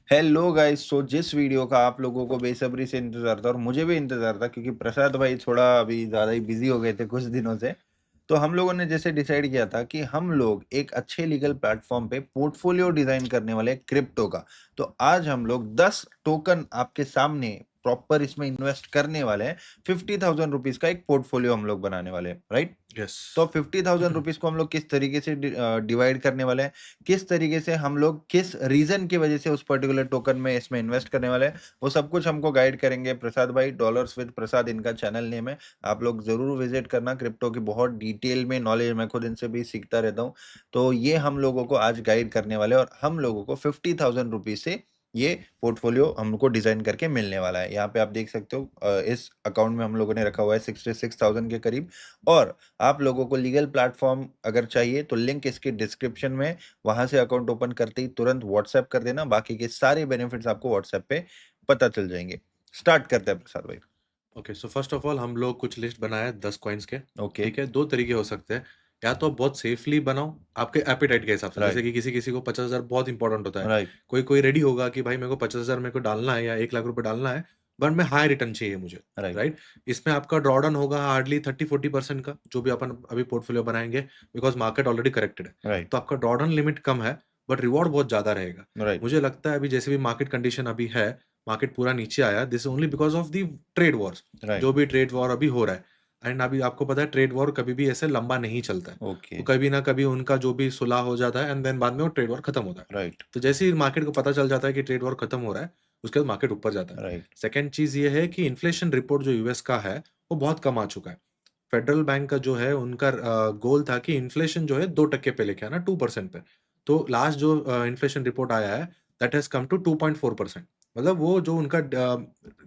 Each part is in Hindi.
Hello guys. सो जिस वीडियो का आप लोगों को बेसब्री से इंतजार था और मुझे भी इंतजार था, क्योंकि प्रसाद भाई थोड़ा अभी ज़्यादा ही बिजी हो गए थे कुछ दिनों से। तो हम लोगों ने जैसे डिसाइड किया था कि हम लोग एक अच्छे लीगल प्लेटफॉर्म पे पोर्टफोलियो डिजाइन करने वाले हैं क्रिप्टो का। तो आज हम लोग 10 टोकन आपके सामने प्रॉपर इसमें इन्वेस्ट करने वाले हैं। 50,000 रुपीज का एक पोर्टफोलियो हम लोग बनाने वाले हैं, राइट? यस। तो 50,000 रुपीज को हम लोग किस तरीके से डिवाइड करने वाले हैं, किस तरीके से हम लोग किस रीजन की वजह से उस पर्टिकुलर टोकन में इसमें इन्वेस्ट करने वाले हैं, वो सब कुछ हमको गाइड करेंगे प्रसाद भाई। डॉलर्स विद प्रसाद इनका चैनल नेम है। आप लोग जरूर विजिट करना। क्रिप्टो की बहुत डिटेल में नॉलेज, मैं खुद इनसे भी सीखता रहता हूँ। तो ये हम लोगों को आज गाइड करने वाले हैं और हम लोगों को 50,000 रुपीज से ये पोर्टफोलियो हमको डिजाइन करके मिलने वाला है। यहाँ पे आप देख सकते हो, इस अकाउंट में हम लोगों ने रखा हुआ है 66,000 के करीब। और आप लोगों को लीगल प्लेटफॉर्म अगर चाहिए तो लिंक इसके डिस्क्रिप्शन में, वहां से अकाउंट ओपन करते ही तुरंत व्हाट्सएप कर देना। बाकी के सारे बेनिफिट्स आपको व्हाट्सएप पे पता चल जाएंगे। स्टार्ट करते हैं प्रसाद भाई। Okay, so first of all हम लोग कुछ लिस्ट बनाया 10 कॉइन्स के। ओके। ठीक है, दो तरीके हो सकते हैं। या तो आप बहुत सेफली बनाओ आपके एपिटाइट के हिसाब से, जैसे राइट। कि किसी किसी को 50,000 बहुत इंपॉर्टेंट होता है। राइट। कोई कोई रेडी होगा कि भाई मेरे को 50,000 मेरे को डालना है या 1 लाख रुपए डालना है, बट मैं हाई रिटर्न चाहिए मुझे। राइट। राइट। इसमें आपका ड्रॉडाउन होगा हार्डली 30-40% का, जो भी अपन अभी पोर्टफोलियो बनाएंगे, बिकॉज मार्केट ऑलरेडी करेक्टेड है। राइट। तो आपका ड्रॉडाउन लिमिट कम है, बट रिवॉर्ड बहुत ज्यादा रहेगा। राइट। मुझे लगता है अभी जैसे भी मार्केट कंडीशन अभी है, मार्केट पूरा नीचे आया, this only because of the trade Wars. Right. जो भी ट्रेड वॉर अभी हो रहा है, एंड अभी आपको पता है ट्रेड वॉर कभी भी ऐसे लंबा नहीं चलता है। ओके। वो कभी ना कभी उनका जो भी सुलह हो जाता है, एंड देन बाद में वो ट्रेड वॉर खत्म होता है। राइट। तो जैसे ही मार्केट को पता चल जाता है कि ट्रेड वॉर खत्म हो रहा है, उसके बाद मार्केट ऊपर जाता है। राइट। सेकेंड चीज ये है कि इन्फ्लेशन रिपोर्ट जो यूएस का है, वो बहुत कम आ चुका है। फेडरल बैंक का जो है उनका गोल था कि इन्फ्लेशन जो है 2% पे लेके आना, 2% पे। तो लास्ट जो इन्फ्लेशन रिपोर्ट आया है, दैट हैज कम टू 2.4%। मतलब वो जो उनका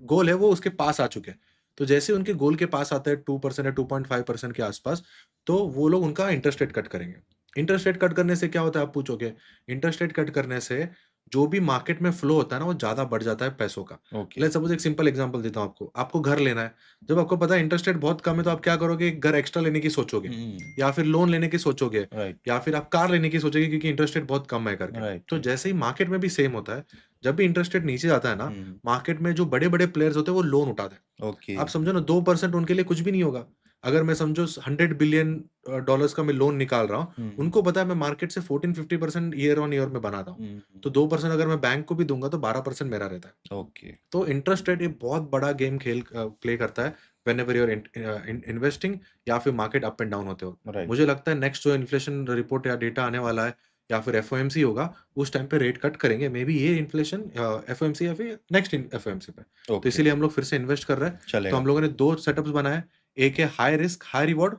गोल है वो उसके पास आ चुके हैं। तो जैसे उनके गोल के पास आता है 2% या 2.5% के आसपास, तो वो लोग उनका इंटरेस्ट रेट कट करेंगे। इंटरेस्ट रेट कट करने से क्या होता है आप पूछोगे? इंटरेस्ट रेट कट करने से जो भी मार्केट में फ्लो होता है ना, वो ज्यादा बढ़ जाता है पैसों का। ओके। लेट्स सपोज एक सिंपल एग्जांपल देता हूँ आपको। आपको घर लेना है, जब आपको पता है इंटरेस्ट रेट बहुत कम है, तो आप क्या करोगे? एक घर एक्स्ट्रा लेने की सोचोगे, हम्म। या फिर लोन लेने की सोचोगे, राइट। या फिर आप कार लेने की सोचोगे, क्योंकि इंटरेस्ट रेट बहुत कम है करके। राइट। तो राइट। जैसे ही मार्केट में भी सेम होता है, जब भी इंटरेस्ट रेट नीचे जाता है ना, हम्म। मार्केट में जो बड़े बड़े प्लेयर्स होते हैं वो लोन उठाते हैं। ओके। आप समझो ना, 2% उनके लिए कुछ भी नहीं होगा। अगर मैं समझो 100 बिलियन डॉलर्स का मैं लोन निकाल रहा हूँ, हम्म। उनको पता है मैं मार्केट से 14-50% ईयर ऑन ईयर में बनाता हूँ। हम्म। तो 2% अगर मैं बैंक को भी दूंगा तो 12% मेरा रहता है। ओके। तो इंटरेस्ट रेट एक बहुत बड़ा गेम खेल प्ले करता है वेन एवर यूर इन्वेस्टिंग, या फिर मार्केट अप एंड डाउन होते हो। राइट। मुझे लगता है नेक्स्ट जो इन्फ्लेशन रिपोर्ट या डेटा आने वाला है, या फिर एफओएमसी होगा, उस टाइम पे रेट कट करेंगे, मे बी ये इन्फ्लेशन एफओएमसी या फिर नेक्स्ट एफओएमसी पे। तो ओके। इसीलिए हम लोग फिर से इन्वेस्ट कर रहे हैं। तो चलेगा। हम लोगों ने दो सेटअप्स बनाए। एक है हाई रिस्क हाई रिवॉर्ड,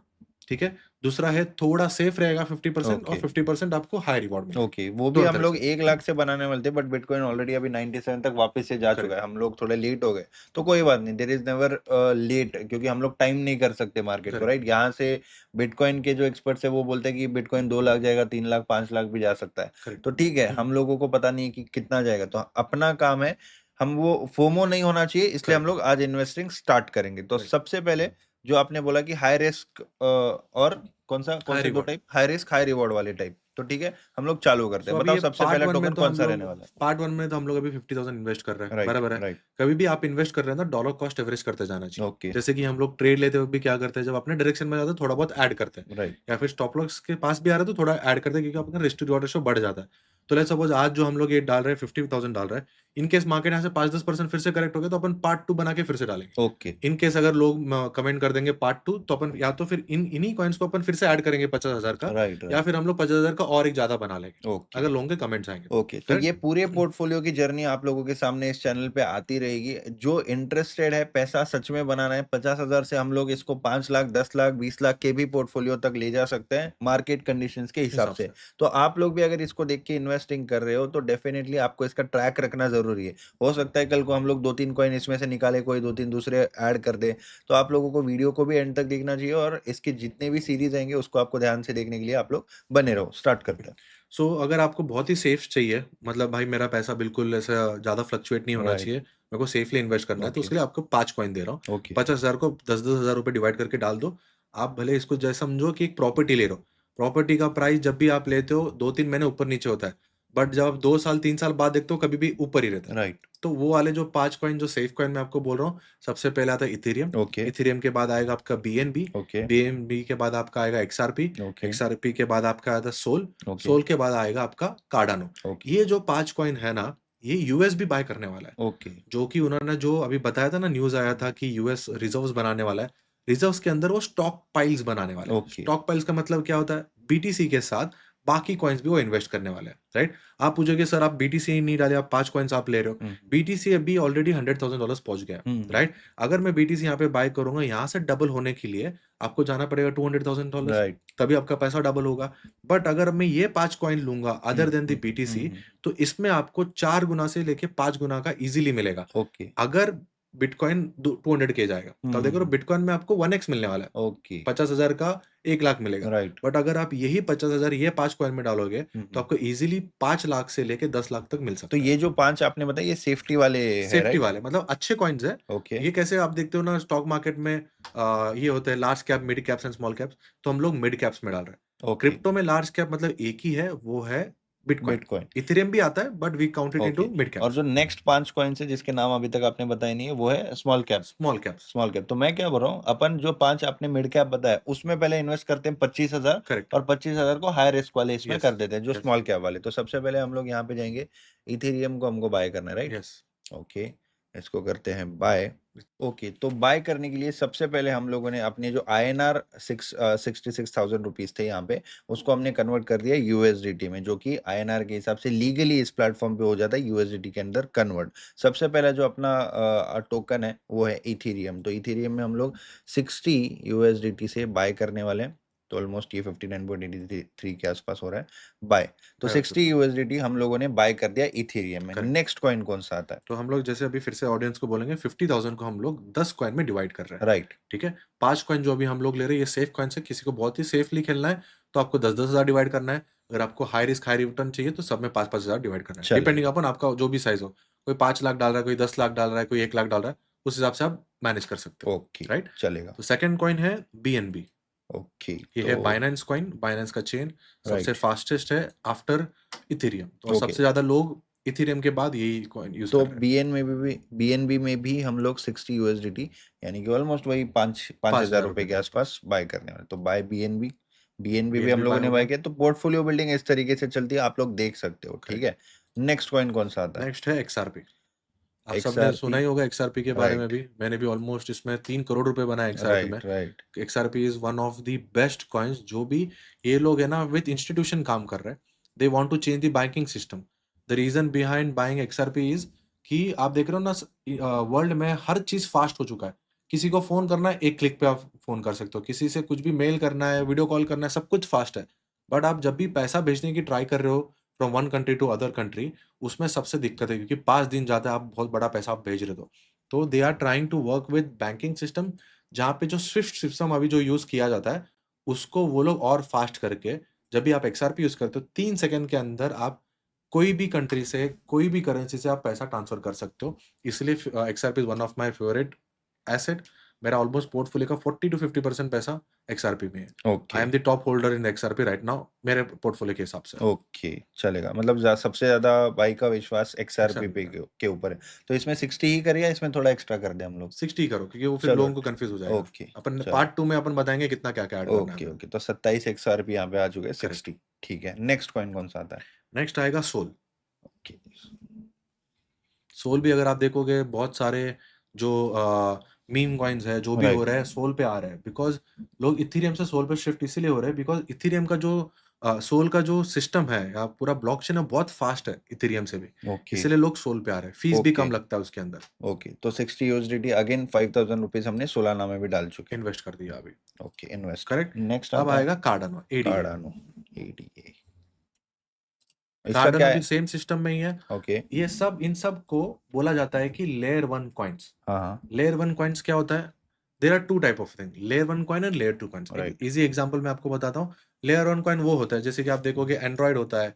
ठीक है। दूसरा है थोड़ा सेफ रहेगा 50%, और ओके। 50% आपको हाई रिवॉर्ड मिलेगा। ओके, वो भी दोनों हम तरह लोग से। 1 लाख से बनाने वाले थे, बट बिटकॉइन ऑलरेडी अभी 97 तक वापस से जा चुका करेक्ट। है। हम लोग थोड़े लेट हो गए। तो कोई बात नहीं, देर इज नेवर लेट, क्योंकि हम लोग टाइम नहीं कर सकते मार्केट को, करेक्ट। राइट? यहाँ से बिटकॉइन के जो एक्सपर्ट्स है वो बोलते हैं कि बिटकॉइन 2 लाख जाएगा, 3 लाख, 5 लाख भी जा सकता है। करेक्ट। तो ठीक है, हम लोगों को पता नहीं है कि कितना जाएगा। तो अपना काम है, हम वो फोमो नहीं होना चाहिए, इसलिए हम करेक्ट। लोग आज इन्वेस्टिंग स्टार्ट करेंगे। तो राइट। सबसे पहले जो आपने बोला कि हाई रिस्क और कौन हाई से दो reward. Type, high risk high reward वाले टाइप, तो ठीक है, हम लोग चालू करते सो हैं। अभी बताओ ये सबसे पहला टोकन कौन सा रहने वाला है? पार्ट वन में तो हम लोग अभी 50,000 इन्वेस्ट कर रहे हैं, राइट। बराबर है। राइट। कभी भी आप इन्वेस्ट कर रहे हैं ना, डॉलर कॉस्ट एवरेज करते जाना चाहिए। ओके। जैसे कि हम लोग ट्रेड लेते हुए भी क्या करते हैं, जब अपने डायरेक्शन में जाते हैं थोड़ा बहुत ऐड करते हैं, राइट। या फिर स्टॉप लॉस के पास भी आ रहा है तो थोड़ा ऐड करते हैं, क्योंकि अपना रिस्क टू रिवॉर्ड रेशियो बढ़ जाता है। तो लेट्स सपोज आज जो हम लोग ये डाल रहे हैं 50,000 डाल रहे हैं, इन केस मार्केट यहाँ से 5-10% फिर से करेक्ट हो गया, तो अपन पार्ट टू बना के फिर से डालेंगे। ओके। इन केस अगर लोग कमेंट कर देंगे पार्ट टू, तो अपन या तो फिर इन्हीं कॉइन्स को अपन फिर से ऐड करेंगे 50,000 का, राइट। या राइट। फिर हम लोग 50,000 का और एक ज्यादा बना लेंगे, ओके। अगर लोगों के कमेंट्स आएंगे तो। ओके, तो ये करेक्ट। पूरे पोर्टफोलियो की जर्नी आप लोगों के सामने इस चैनल पे आती रहेगी। जो इंटरेस्टेड है, पैसा सच में बनाना है, 50,000 से हम लोग इसको 5 लाख, 10 लाख, 20 लाख के भी पोर्टफोलियो तक ले जा सकते हैं मार्केट कंडीशंस के हिसाब हिसाब से। से। तो आप लोग भी अगर इसको देख के इन्वेस्टिंग कर रहे हो तो डेफिनेटली आपको इसका ट्रैक रखना जरूरी है। हो सकता है कल को हम लोग 2-3 कॉइन इसमें से निकाले, कोई 2-3 दूसरे ऐड कर दे। तो आप लोगों को वीडियो को भी एंड तक देखना चाहिए, और इसके जितने भी सीरीज आएंगे उसको आपको ध्यान से देखने के लिए आप लोग बने रहो। स्टार्ट करते हैं। सो अगर आपको बहुत ही सेफ चाहिए, मतलब भाई मेरा पैसा बिल्कुल ऐसा ज्यादा फ्लक्चुएट नहीं होना राइट। चाहिए, मेरे को सेफली इन्वेस्ट करना है, तो ओके। उसके लिए आपको 5 कॉइन दे रहा हूँ। ओके। 50,000 को 10-10 हजार रुपए डिवाइड करके डाल दो। आप भले इसको जैसे समझो कि एक प्रॉपर्टी ले रहे हो। प्रॉपर्टी का प्राइस जब भी आप लेते हो 2-3 महीने ऊपर नीचे होता है, बट जब आप 2 साल 3 साल बाद देखते हो कभी भी ऊपर ही रहता है। राइट। तो वो वाले जो 5 कॉइन जो सेफ कॉइन मैं आपको बोल रहा हूँ, सबसे पहले आता है इथेरियम, ओके, इथेरियम के बाद आएगा आपका बीएनबी, ओके, बीएनबी के बाद आपका आएगा एक्सआरपी, ओके, एक्सआरपी के बाद आपका आता है सोल, ओके, सोल के बाद आएगा आपका कार्डानो। ओके, ये जो 5 कॉइन है ना, ये यूएस भी बाय करने वाला है। ओके, जो कि उन्होंने जो अभी बताया था ना, न्यूज़ आया था कि यूएस रिजर्व्स बनाने वाला है। रिजर्व्स के अंदर वो स्टॉक पाइल्स बनाने वाला है। ओके। स्टॉक पाइल्स का मतलब क्या होता है? बीटीसी के साथ बाकी कॉइन्स भी वो इन्वेस्ट करने वाले हैं, राइट? आप पूछोगे सर आप बीटीसी ही नहीं डाले, आप 5 कॉइन्स आप ले रहे हो। हुँ, बीटीसी अभी ऑलरेडी $100,000 पहुँच गया है, हुँ, हुँ। राइट? अगर मैं बीटीसी यहाँ पे बाय करूँगा, यहाँ से डबल होने के लिए आपको जाना पड़ेगा $200,000, राइट। तभी आपका पैसा डबल होगा। बट अगर मैं ये 5 कॉइन लूँगा hmm, other than the hmm, hmm, BTC, hmm. तो इसमें आपको 4 गुना से लेके 5 गुना का ईज़िली मिलेगा। ओके। अगर बिटकॉइन 200K जाएगा, हुँ, तो आप हुँ, देख रहे हो हुँ। बिटकॉइन में आपको 1x मिलने वाला है। ओके, 50,000 का 1 लाख मिलेगा। राइट। बट अगर आप यही 50,000 ये 5 कॉइन में डालोगे, हुँ, तो हुँ। आपको ईज़िली 5 लाख से लेके 10 लाख तक मिल तो सकता है। ये जो 5 आपने बताए ये सेफ्टी वाले हैं, सेफ्टी राइट? वाले मतलब अच्छे कॉइन्स हैं। ओके, ये कैसे आप देखते हो ना स्टॉक मार्केट में ये होते हैं large cap, mid caps and small caps, तो हम लोग मिड कैप्स में डाल रहे हैं। ओके। क्रिप्टो में लार्ज कैप मतलब एक ही है, वो है बिटकॉइन। बिटकॉइन, इथेरियम भी आता है but we count it okay. Into mid और कैप्स, जो नेक्स्ट 5 कॉइन्स हैं जिसके नाम अभी तक आपने बताए नहीं है वो है small cap. Small caps. Small cap. तो मैं क्या बोल रहा हूँ अपन जो 5 आपने मिड कैप बताया उसमें पहले इन्वेस्ट करते हैं 25,000 करेक्ट। और 25,000 को हाई रिस्क वाले इसमें यस, कर देते हैं जो यस, स्मॉल कैप वाले। तो सबसे पहले हम लोग यहाँ पे जाएँगे इथेरियम को हमको बाय करना है, राइट? यस। ओके, इसको करते हैं बाय। ओके, तो बाय करने के लिए सबसे पहले हम लोगों ने अपने जो आईएनआर 66,000 रुपीज़ थे यहाँ पे, उसको हमने कन्वर्ट कर दिया यूएसडीटी में, जो कि आईएनआर के हिसाब से लीगली इस प्लेटफ़ॉर्म पे हो जाता है यूएसडीटी के अंदर कन्वर्ट। सबसे पहला जो अपना टोकन है, वो है इथेरियम। तो इथेरियम में हम लोग 60 यूएसडीटी से बाय करने वाले हैं। तो ऑलमोस्ट ये 59.83 के आसपास हो रहा है बाय। तो बाय हो 60 चुका है। यूएसडीटी हम लोगों ने बाय कर दिया इथेरियम में। करेक्ट। नेक्स्ट कॉइन कौन-सा आता है? तो हम लोग जैसे अभी फिर से ऑडियंस को बोलेंगे 50,000 को हम लोग 10 कॉइन में डिवाइड कर रहे हैं, राइट, ठीक है? 5 कॉइन जो अभी हम लोग ले रहे हैं ये सेफ कॉइन्स है, किसी को बहुत ही सेफली खेलना है तो आपको 10-10 हज़ार डिवाइड करना है। अगर आपको हाई रिस्क हाई रिटर्न चाहिए तो सब में 5-5 हज़ार डिवाइड करना है। डिपेंडिंग चलेगा। अपॉन आपका जो भी साइज़ हो। कोई 5 लाख डाल रहा है, कोई 10 लाख डाल रहा है, कोई 1 लाख डाल रहा है, उस हिसाब से आप मैनेज कर सकते हो, ओके, राइट? चलेगा। तो सेकंड कॉइन है बीएनबी। ओके, ये तो है बाइनेंस कॉइन, बाइनेंस का चेन सबसे राइट, फास्टेस्ट है आफ्टर इथेरियम और ओके। सबसे ज़्यादा लोग इथेरियम के बाद यही कॉइन यूज़ तो कर रहे हैं। बीएनबी में भी हम लोग 60 यूएसडीटी यानी कि ऑलमोस्ट वही 5,000 ₹5,000 रुपए के के आसपास। आसपास बाय करने वाले। तो बाय बीएनबी, बीएनबी भी हम बीएनबी लोगों बाय ने हो बाय गया। किया। तो पोर्टफोलियो बिल्डिंग इस तरीके से चलती है, आप लोग देख सकते हो, ठीक करेक्ट। है? नेक्स्ट कॉइन कौन-सा आता है? नेक्स्ट है एक्सआरपी। आप सबने सुना एक्सआरपी, ही होगा एक्सआरपी के बारे में राइट, भी। मैंने भी ऑलमोस्ट इसमें 3 करोड़ रुपए बनाए एक्सआरपी में। Right, right, XRP is one of the best coins जो भी ये लोग है ना विथ इंस्टीट्यूशन काम कर रहे हैं। They want to change the banking system. The reason behind buying XRP is कि आप देख रहे हो ना वर्ल्ड में हर चीज़ फास्ट हो चुका है। किसी को फ़ोन करना है, 1 क्लिक पे आप फ़ोन कर सकते हो। किसी से कुछ भी मेल करना है, वीडियो कॉल करना है, सब कुछ फास्ट है। बट आप जब भी पैसा भेजने की ट्राई कर रहे हो from one country to other country, उसमें सबसे दिक्कत है क्योंकि 5 दिन जाता है, आप बहुत बड़ा पैसा आप भेज रहे हो। तो they are trying to work with banking system जहाँ पे जो स्विफ्ट सिस्टम अभी जो यूज़ किया जाता है, उसको वो लोग और फास्ट करके जब भी आप एक्सआरपी यूज़ करते हो 3 सेकंड के अंदर आप कोई भी कंट्री से, कोई भी करेंसी से आप पैसा ट्रांसफ़र कर सकते हो। इसलिए XRP is one of my favourite asset. मेरा ऑलमोस्ट पोर्टफोलियो का 40 टू 50% पैसा एक्सआरपी में है। I okay, am the top holder in XRP right now मेरे पोर्टफोलियो के हिसाब से। ओके, चलेगा। मतलब सबसे ज़्यादा बाई का विश्वास एक्सआरपी एक्सआरपी पे पे के ऊपर है। तो इसमें 60 ही करें या इसमें थोड़ा एक्स्ट्रा कर दें हम लोग? 60 करो क्योंकि वो फिर चलो, लोगों को कन्फ्यूज़ हो जाएगा। ओके, अपन चलो। पार्ट 2 में अपन बताएँगे कितना क्या-क्या ऐड करना है ओके, हमें। ओके। तो 27 एक्सआरपी यहाँ पे आ चुके हैं, करेक्ट। 60 ठीक है। नेक्स्ट कॉइन कौन-सा आता है? नेक्स्ट आएगा सोल। ओके, सोल भी अगर आप देखोगे बहुत सारे जो मीम कॉइन्स है, जो भी हो राइट, रहा है सोल पे आ रहा है बिकॉज़ लोग इथेरियम से सोल पे शिफ्ट इसीलिए हो रहे हैं बिकॉज़ इथेरियम का जो सोल का जो सिस्टम है या पूरा ब्लॉकचेन है बहुत फास्ट है इथेरियम से भी। ओके, इसीलिए लोग सोल पे आ रहे हैं। फीस भी ओके, कम लगता है उसके अंदर। ओके। तो 60 यूएसडीटी अगेन 5,000 रुपीज़ हमने सोलाना में भी डाल चुके हैं। इन्वेस्ट कर दिया अभी। Okay, invest. करेक्ट? नेक्स्ट अब आता है आएगा कार्डानो एडीए। Cardano, ADA. इसका क्या कार्डानो है? भी सेम सिस्टम में ही है। ओके, ये सब इन सब को बोला जाता है कि लेयर 1 कॉइन्स। हाँ, हाँ, लेयर 1 कॉइन्स क्या होता है? There are 2 type of thing, layer 1 coin and layer 2 coins. एक राइट, ईज़ी एग्ज़ाम्पल मैं आपको बताता हूँ। लेयर 1 कॉइन वो होता है जैसे कि आप देखोगे एंड्रॉइड होता है,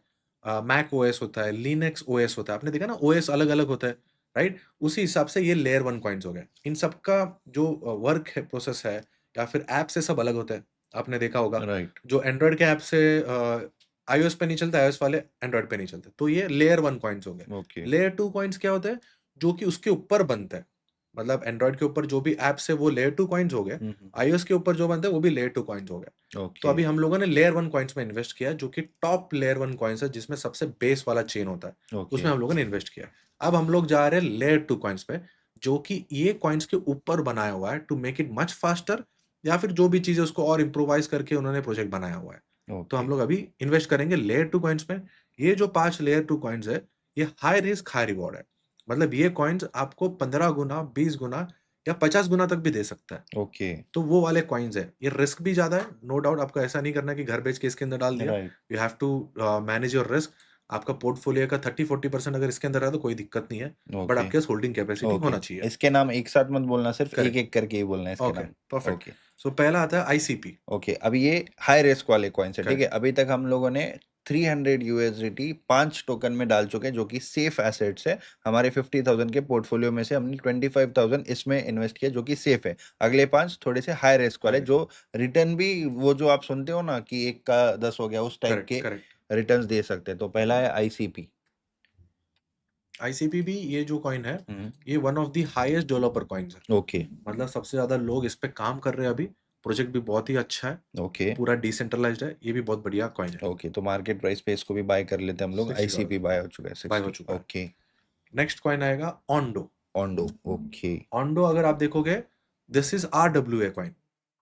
मैक ओएस होता है, लिनक्स ओएस होता है। आपने देखा ना ओएस अलग-अलग होता है, राइट? उसी हिसाब से ये लेयर 1 कॉइन्स हो गए। इन सब का जो वर्क है, प्रोसेस है या फिर ऐप से सब अलग होता है। आपने देखा होगा राइट, जो एंड्रॉइड के ऐप से iOS पे नहीं चलते, iOS वाले एंड्रॉइड पे नहीं चलते। तो ये लेयर 1 कॉइन्स हो गए। ओके। लेयर 2 कॉइन्स क्या होते हैं? जो कि उसके ऊपर बनते हैं। मतलब एंड्रॉइड के ऊपर जो भी ऐप्स है वो लेयर 2 कॉइन्स हो गए। हुँ, हुँ। iOS के ऊपर जो बनते हैं वो भी लेयर 2 कॉइन्स हो गए। तो ओके, अभी हम लोगों ने लेयर 1 कॉइन्स में इन्वेस्ट किया है, जो कि टॉप लेयर 1 कॉइन्स है, जिसमें सबसे बेस वाला चेन होता है। ओके, उसमें हम लोगों ने इन्वेस्ट किया है। अब हम लोग जा रहे हैं लेयर 2 कॉइन्स पे, जो कि ये कॉइन्स के ऊपर बनाया हुआ है to make it much faster, या फिर जो भी चीज़ है उसको और इम्प्रोवाइज़ करके उन्होंने प्रोजेक्ट बनाया हुआ है। तो ओके, हम लोग अभी इन्वेस्ट करेंगे लेयर 2 कॉइन्स में। ये जो 5 लेयर 2 कॉइन्स है, ये हाई रिस्क हाई रिवॉर्ड है। मतलब ये कॉइन्स आपको 15 गुना, 20 गुना या 50 गुना तक भी दे सकता है। ओके, तो वो वाले कॉइन्स है। ये रिस्क भी ज़्यादा है, नो डाउट। आपको ऐसा नहीं करना कि घर बेच के इसके अंदर डाल दिया। Right, you have to manage your risk. आपका पोर्टफोलियो का 30-40% अगर इसके अंदर है तो कोई दिक्कत नहीं है। बट ओके, आपके पास होल्डिंग कैपेसिटी ओके। होना चाहिए। इसके नाम एक साथ मत बोलना, सिर्फ़ करेक्ट, एक-एक करके ही बोलना है इसके ओके, नाम। परफेक्ट। ओके, सो पहला आता है आईसीपी। ओके। अभी ये हाई रिस्क वाले कॉइन्स हैं, ठीक है? करेक्ट, अभी तक हम लोगों ने 300 यूएसडीटी 5 टोकन में डाल चुके हैं, जो कि सेफ एसेट्स है। हमारे 50,000 के पोर्टफोलियो में से हमने 25,000 इसमें इन्वेस्ट किया, जो कि सेफ है। अगले 5 थोड़े से हाई रिस्क वाले, हाई जो रिटर्न भी वो जो आप सुनते हो ना कि 1 का 10 हो गया, उस टाइप करेक्ट, के करेक्ट। रिटर्न्स दे सकते हैं। तो पहला है आईसीपी। आईसीपी भी ये जो कॉइन है, हुँ, ये one of the highest developer coins है। ओके, मतलब सबसे ज़्यादा लोग इस पे काम कर रहे हैं अभी। प्रोजेक्ट भी बहुत ही अच्छा है, ओके, पूरा डिसेंट्रलाइज्ड है। ये भी बहुत बढ़िया कॉइन है। ओके। तो मार्केट प्राइस पे इसको भी बाय कर लेते हैं हम लोग। $60 आईसीपी बाय हो चुका है बाय हो 60। चुका है। ओके, नेक्स्ट कॉइन आएगा ओंडो। ओंडो, ओके, ओंडो अगर आप देखोगे, this is RWA coin.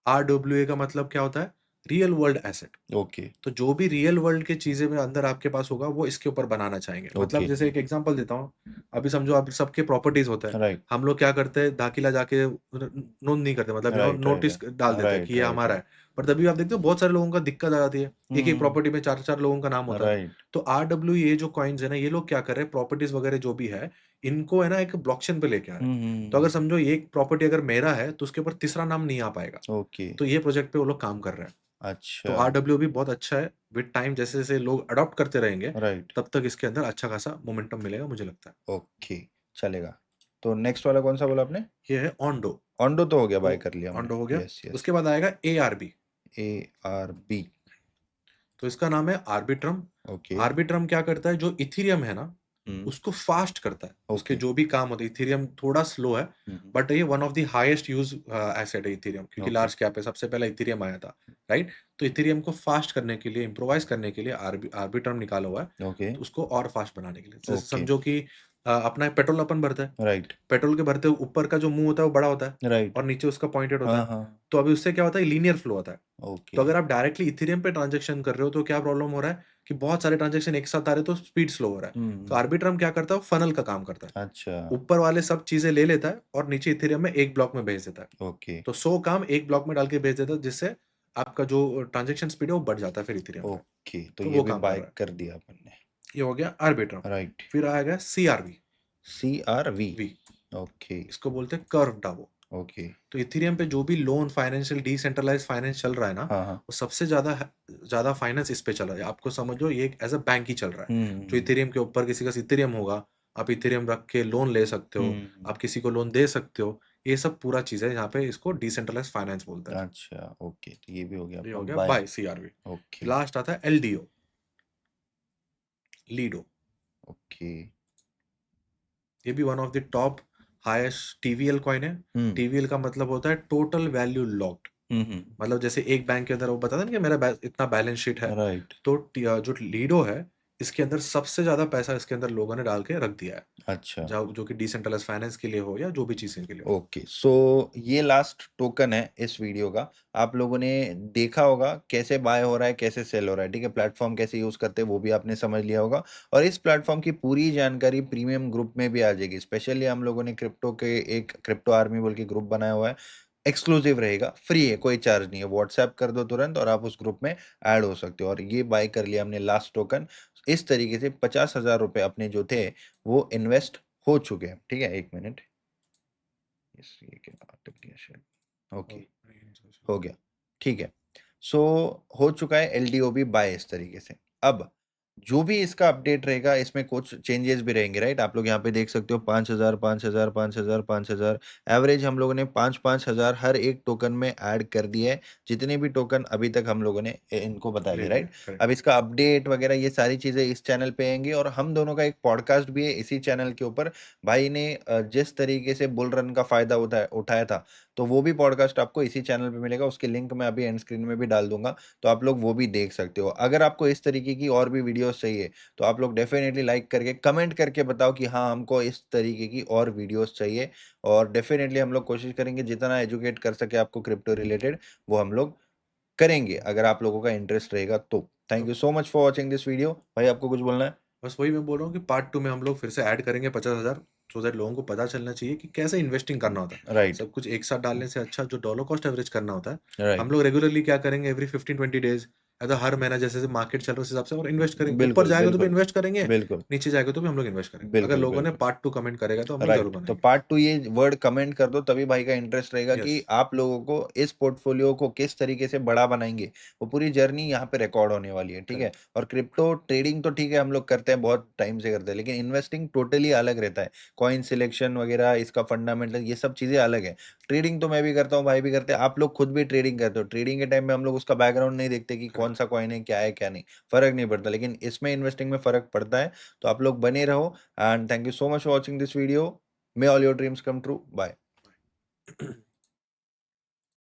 RWA का मतलब क्या होता है? Real world asset. ओके, तो जो भी रियल वर्ल्ड की चीज़ें में अंदर आपके पास होगा, वो इसके ऊपर बनाना चाहेंगे। मतलब ओके, जैसे एक एग्ज़ाम्पल देता हूँ। अभी समझो आप सबके प्रॉपर्टीज़ होता है। राइट, हम लोग क्या करते हैं, दाखिला जाके नोंद नहीं करते, मतलब राइट, राइट, नोटिस डाल देते हैं कि राइट, ये राइट, हमारा राइट। है। पर तभी आप देखते हो बहुत सारे लोगों का दिक्कत आ जाती है। एक-एक हुँ, प्रॉपर्टी में 4-4 लोगों का नाम होता है। राइट। तो आरडब्ल्यूए जो कॉइन्स है ना, ये लोग क्या कर रहे हैं, प्रॉपर्टीज़ वगैरह जो भी है, इनको है ना एक ब्लॉकचेन पे लेके आ रहे हैं। हुँ, हुँ, तो अगर हुँ। समझो ये एक प्रॉपर्टी अगर मेरा है, तो उसके ऊपर तीसरा नाम नहीं आ पाएगा। ओके, तो ये प्रोजेक्ट पे वो लोग काम कर रहे हैं। तो अच्छा, आरडब्ल्यू भी बहुत अच्छा है। विद टाइम जैसे-जैसे लोग अडॉप्ट करते रहेंगे, राइट, तब तक इसके अंदर अच्छा खासा मोमेंटम मिलेगा, मुझे लगता है। ओके, चलेगा। तो नेक्स्ट वाला कौन-सा बोला आपने? ये है ओंडो। ओंडो तो हो गया, तो बाय कर लिया हमने। ओंडो हो गया। Yes, yes. उसके बाद आएगा एआरबी। एआरबी, तो इसका नाम है आर्बिट्रम। ओके, आर्बिट्रम क्या करता है, जो इथेरियम है ना, हुँ, उसको फास्ट करता है। उसके ओके, जो भी काम होते हैं, इथेरियम थोड़ा स्लो है, हुँ, हुँ, बट ये one of the highest use asset है इथेरियम, क्योंकि ओके, लार्ज कैप है, सबसे पहले इथेरियम आया था, राइट? तो इथेरियम को फास्ट करने के लिए, इम्प्रोवाइज़ करने के लिए आर्बिट्रम निकाला हुआ है, ओके, तो उसको और फास्ट बनाने के लिए। जैसे ओके, समझो कि अपना पेट्रोल अपन भरते हैं। राइट, पेट्रोल के भरते ऊपर का जो मुँह होता है वो बड़ा होता है, राइट, और नीचे उसका पॉइंटेड होता हाँ, है। हाँ, तो अभी उससे क्या होता है, लीनियर फ्लो होता है। तो ओके, अगर आप डायरेक्टली इथेरियम पे ट्रांज़ैक्शन कर रहे हो, तो क्या प्रॉब्लम हो रहा है कि बहुत सारे ट्रांज़ैक्शन एक साथ आ रहे हैं, तो स्पीड स्लो हो रहा है। हुँ, तो हुँ, आर्बिट्रम क्या करता है, वो फनल का काम करता है। अच्छा, ऊपर वाले सब चीज़ें ले लेता है और नीचे इथेरियम में एक ब्लॉक में भेज देता है। ओके, तो 100 काम एक ब्लॉक में डाल के भेज देता है, जिससे आपका जो ट्रांज़ैक्शन स्पीड है वो बढ़ जाता है फिर इथेरियम पे। ओके, तो तो ये वो भी काम कर बाय रहा है। कर दिया अपन ने, ये हो गया आर्बिट्रम। राइट, फिर आएगा सीआरवी। सीआरवी, वी, ओके, इसको बोलते हैं कर्व डावो। ओके, तो इथेरियम पे जो भी लोन, फाइनेंशियल डिसेंट्रलाइज्ड फाइनेंस चल रहा है ना, हाँ, हाँ, वो सबसे ज़्यादा फाइनेंस इस पे चल रहा है। आपको समझो ये एक एज़ अ बैंक ही चल रहा है। हुँ, जो हुँ, इथेरियम के ऊपर किसी का इथेरियम होगा, आप इथेरियम रख के लोन ले सकते हुँ, हो, हुँ, आप किसी को लोन दे सकते हो। ये सब पूरा चीज़ है, यहाँ पे इसको डिसेंट्रलाइज्ड फाइनेंस बोलते हैं। अच्छा, ओके, तो ये भी हो गया ये अपना हो गया bye, bye CRV. Okay, last आता है एलडीओ, लीडो। ओके, ये भी one of the top highest TVL coin है। हुँ, टीवीएल का मतलब होता है total value locked. Hmm, hmm, मतलब जैसे एक बैंक के अंदर वो बताता है ना कि मेरा इतना बैलेंस शीट है। राइट, तो जो लीडो है, इसके अंदर सबसे ज्यादा पैसा इसके अंदर लोगों ने डाल के रख दिया है, अच्छा, जो कि डिसेंट्रलाइज फाइनेंस के लिए हो या जो भी चीजें के लिए हो। ओके, सो ये लास्ट टोकन है इस वीडियो का। आप लोगों ने देखा होगा कैसे बाय हो रहा है, कैसे सेल हो रहा है, ठीक है? प्लेटफ़ॉर्म कैसे यूज़ करते हैं वो भी आपने समझ लिया होगा और इस प्लेटफ़ॉर्म की पूरी जानकारी प्रीमियम ग्रुप में भी आ जाएगी। स्पेशली हम लोगों ने क्रिप्टो के एक क्रिप्टो आर्मी बोल के ग्रुप बनाया हुआ है। एक्सक्लूसिव रहेगा, फ्री है, कोई चार्ज नहीं है। व्हाट्सऐप कर दो तुरंत और आप उस ग्रुप में ऐड हो सकते हो और ये बाय कर लिया हमने लास्ट टोकन। इस तरीके से ₹50,000 अपने जो थे वो इन्वेस्ट हो चुके हैं, ठीक है? 1 मिनट। यस, ये क्या अटक गया शायद। ओके, हो गया, ठीक है। सो हो चुका है एलडीओ भी बाय इस तरीके से। अब जो भी इसका अपडेट रहेगा, इसमें कुछ चेंजेस भी रहेंगे, राइट? आप लोग यहाँ पे देख सकते हो 5,000, 5,000, 5,000, 5,000 एवरेज हम लोगों ने 5-5 हज़ार हर एक टोकन में ऐड कर दिए हैं, जितने भी टोकन अभी तक हम लोगों ने इनको बता ले दिए, लिया, राइट? करेक्ट। अब इसका अपडेट वगैरह ये सारी चीज़ें इस चैनल पे आएँगी और हम दोनों का एक पॉडकास्ट भी है इसी चैनल के ऊपर। भाई ने जिस तरीके से बुल रन का फ़ायदा उठाया उठाया था, तो वो भी पॉडकास्ट आपको इसी चैनल पे मिलेगा, उसकी लिंक मैं अभी एंड स्क्रीन में भी डाल दूँगा, तो आप लोग वो भी देख सकते हो। अगर आपको इस तरीके की और भी वीडियोज़ चाहिए, तो आप लोग डेफ़िनेटली लाइक करके कमेंट करके बताओ कि हाँ, हमको इस तरीके की और वीडियोज़ चाहिए और डेफ़िनेटली हम लोग कोशिश करेंगे जितना एजुकेट कर सके आपको क्रिप्टो रिलेटेड, वो हम लोग करेंगे, अगर आप लोगों का इंटरेस्ट रहेगा तो। थैंक तो you so much for watching this video. भाई आपको कुछ बोलना है? बस वही मैं बोल रहा हूँ कि पार्ट 2 में हम लोग फिर से ऐड करेंगे 50,000, सो दैट लोगों को पता चलना चाहिए कि कैसे इन्वेस्टिंग करना होता है। राइट, सब कुछ एक साथ डालने से अच्छा जो डॉलर कॉस्ट एवरेज करना होता है, हम राइट। लोग रेगुलरली क्या करेंगे एवरी 15-20 डेज़ या तो हर महीना जैसे-जैसे मार्केट चल रहा है उस हिसाब से और इन्वेस्ट करेंगे। ऊपर बिल्कुल, जाएगा तो भी बिल्कुल, इन्वेस्ट करेंगे, बिल्कुल, नीचे जाएगा तो भी हम लोग इन्वेस्ट करेंगे। अगर बिल्कुल, लोगों ने बिल्कुल। पार्ट 2 कमेंट करेगा तो हम लोग ज़रूर राइट, तो बनाएँगे। पार्ट 2 ये वर्ड कमेंट कर दो तभी भाई का इंटरेस्ट रहेगा कि यस, आप लोगों को इस पोर्टफोलियो को किस तरीके से बड़ा बनाएँगे। वो पूरी जर्नी यहाँ पे रिकॉर्ड होने वाली है, ठीक है? करेक्ट, और क्रिप्टो ट्रेडिंग तो ठीक है हम लोग करते हैं, बहुत टाइम से करते हैं, लेकिन इन्वेस्टिंग टोटली अलग रहता है। कॉइन सिलेक्शन वगैरह इसका फंडामेंटल ये सब चीज़ें अलग है। ट्रेडिंग तो मैं भी करता हूँ, भाई भी करते हैं, आप लोग खुद भी ट्रेडिंग करते हो। ट्रेडिंग के टाइम में हम लोग उसका बैकग्राउंड नहीं देखते कि करेक्ट। कौन-सा कॉइन है, क्या नहीं, फ़र्क नहीं पड़ता। लेकिन इसमें इन्वेस्टिंग में फ़र्क पड़ता है, तो आप लोग बने रहो and thank you so much for watching this video. May all your dreams come true. Bye.